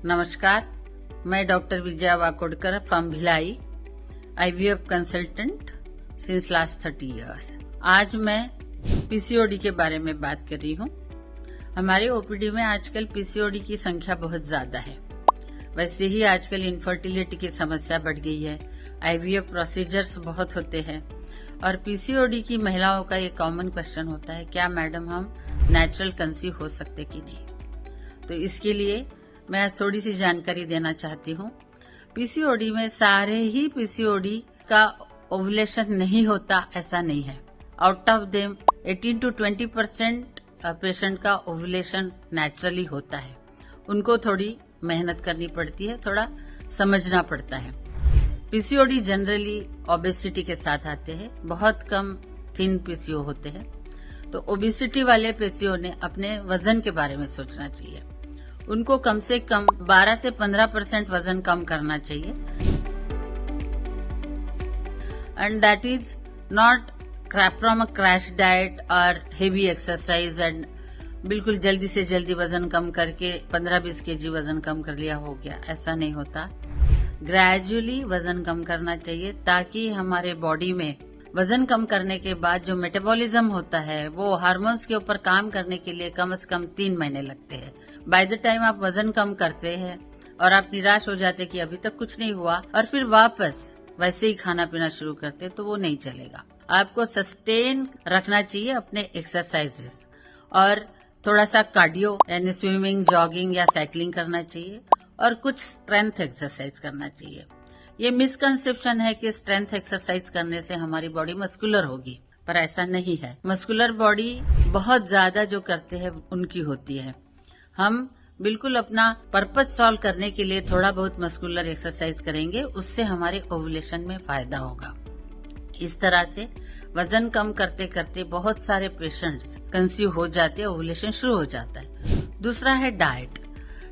नमस्कार, मैं doctor Vijaya Wakodkar from Bhilai, IVF consultant since last 30 years. आज मैं PCOD के बारे में बात कर रही हूँ। हमारे OPD में आजकल PCOD की संख्या बहुत ज्यादा है। वैसे ही आजकल इनफर्टिलिटी की समस्या बढ़ गई है, IVF प्रोसीजर्स बहुत होते हैं और PCOD की महिलाओं का ये कॉमन क्वेश्चन होता है, क्या मैडम हम नेचुरल कंसीव हो सकते कि नहीं। तो इसके लिए मैं थोड़ी सी जानकारी देना चाहती हूँ। PCOD में सारे ही PCOD का ओवुलेशन नहीं होता ऐसा नहीं है। Out of them 18 to 20% patient का ओवुलेशन नेचुरली होता है। उनको थोड़ी मेहनत करनी पड़ती है, थोड़ा समझना पड़ता है। PCOD जनरली ओबेसिटी के साथ आते हैं, बहुत कम थिन PCO होते हैं। तो ओबेसिटी वाले PCO ने अपने वजन के बारे में सोचना चाहिए। उनको कम से कम 12 से 15% वजन कम करना चाहिए and that is not from a crash diet और हेवी एक्सरसाइज एंड बिल्कुल जल्दी से जल्दी वजन कम करके 15-20 kg वजन कम कर लिया हो गया, ऐसा नहीं होता। ग्रेजुअली वजन कम करना चाहिए ताकि हमारे बॉडी में वजन कम करने के बाद जो मेटाबॉलिज्म होता है वो हार्मोन्स के ऊपर काम करने के लिए कम से कम 3 महीने लगते हैं। बाय द टाइम आप वजन कम करते हैं और आप निराश हो जाते कि अभी तक कुछ नहीं हुआ और फिर वापस वैसे ही खाना पीना शुरू करते तो वो नहीं चलेगा। आपको सस्टेन रखना चाहिए अपने एक्सरसाइजेस और थोड़ा सा कार्डियो यानी स्विमिंग, जॉगिंग या साइकिलिंग करना चाहिए और कुछ स्ट्रेंथ एक्सरसाइज करना चाहिए। ये मिसकंसेप्शन है कि स्ट्रेंथ एक्सरसाइज करने से हमारी बॉडी मस्कुलर होगी, पर ऐसा नहीं है। मस्कुलर बॉडी बहुत ज्यादा जो करते हैं उनकी होती है। हम बिल्कुल अपना पर्पज सॉल्व करने के लिए थोड़ा बहुत मस्कुलर एक्सरसाइज करेंगे, उससे हमारे ओवुलेशन में फायदा होगा। इस तरह से वजन कम करते करते बहुत सारे पेशेंट्स कंसीव हो जाते हैं, ओवुलेशन शुरू हो जाता है। दूसरा है डाइट।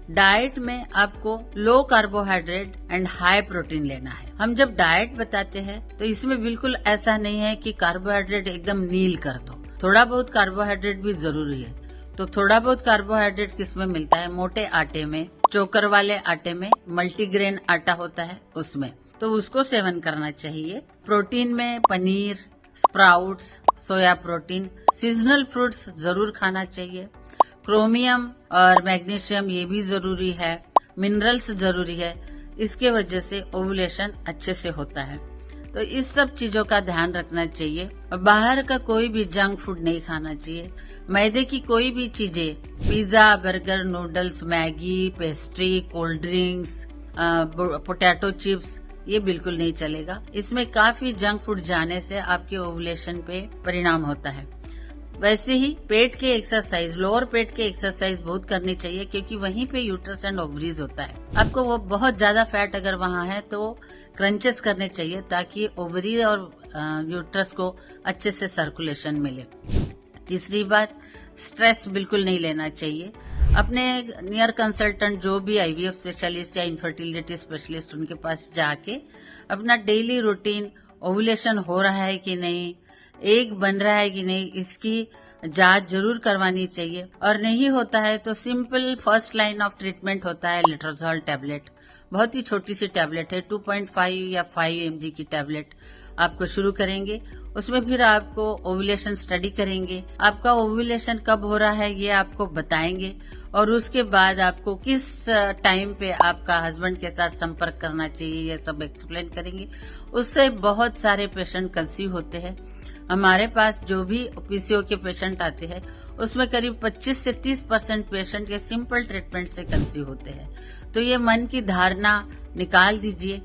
डाइट में आपको लो कार्बोहाइड्रेट एंड हाई प्रोटीन लेना है। हम जब डाइट बताते हैं तो इसमें बिल्कुल ऐसा नहीं है कि कार्बोहाइड्रेट एकदम नील कर दो, थोड़ा बहुत कार्बोहाइड्रेट भी जरूरी है। तो थोड़ा बहुत कार्बोहाइड्रेट किसमें मिलता है? मोटे आटे में, चोकर वाले आटे में, मल्टीग्रेन आटा होता है उसमें, तो उसको सेवन करना चाहिए। प्रोटीन में paneer, sprouts, soya protein, seasonal fruits जरूर खाना चाहिए। क्रोमियम और मैग्नीशियम ये भी जरूरी है, मिनरल्स जरूरी है। इसके वजह से ओवुलेशन अच्छे से होता है। तो इस सब चीजों का ध्यान रखना चाहिए। बाहर का कोई भी जंक फूड नहीं खाना चाहिए। मैदे की कोई भी चीजें, pizza, burger, noodles, Maggi, pastry, cold drinks, potato chips, ये बिल्कुल नहीं चलेगा। इसमें काफी जंक फूड जाने से आपके ओवुलेशन पे परिणाम होता है। वैसे ही पेट के एक्सरसाइज, लोअर पेट के एक्सरसाइज बहुत करनी चाहिए क्योंकि वहीं पे यूट्रस एंड ओवरीज होता है। आपको वो बहुत ज्यादा फैट अगर वहाँ है तो क्रंचेस करने चाहिए ताकि ओवरी और यूट्रस को अच्छे से सर्कुलेशन मिले। तीसरी बात, स्ट्रेस बिल्कुल नहीं लेना चाहिए। अपने नियर कंसल्टेंट जो भी IVF स्पेशलिस्ट या इनफर्टिलिटी स्पेशलिस्ट उनके पास जाके अपना डेली रूटीन, ओवुलेशन हो रहा है कि नहीं, एग बन रहा है कि नहीं, इसकी जांच जरूर करवानी चाहिए। और नहीं होता है तो simple first line of treatment होता है लेट्रोजोल टैबलेट। बहुत ही छोटी सी टैबलेट है, 2.5 या 5 mg की टैबलेट आपको शुरू करेंगे। उसमें फिर आपको ओवुलेशन स्टडी करेंगे, आपका ओवुलेशन कब हो रहा है ये आपको बताएंगे और उसके बाद आपको किस टाइम पे आपका हस्बैंड के साथ संपर्क करना चाहिए ये सब एक्सप्लेन करेंगे। उससे बहुत सारे पेशेंट कंसीव होते हैं। हमारे पास जो भी PCO के पेशेंट आते हैं उसमें करीब 25 से 30% पेशेंट ये सिंपल ट्रीटमेंट से कंसीव होते हैं। तो ये मन की धारणा निकाल दीजिए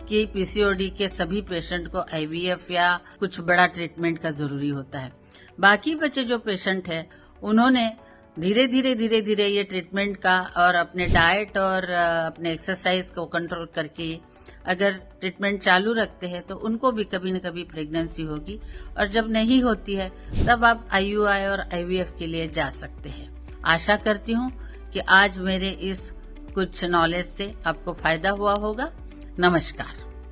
कि PCOD के सभी पेशेंट को IVF या कुछ बड़ा ट्रीटमेंट का जरूरी होता है। बाकी बचे जो पेशेंट है उन्होंने धीरे धीरे ये ट्रीटमेंट का और अपने डाइट और अपने एक्सरसाइज को कंट्रोल करके अगर ट्रीटमेंट चालू रखते हैं तो उनको भी कभी न कभी प्रेगनेंसी होगी और जब नहीं होती है तब आप IUI और IVF के लिए जा सकते हैं। आशा करती हूँ कि आज मेरे इस कुछ नॉलेज से आपको फायदा हुआ होगा। नमस्कार।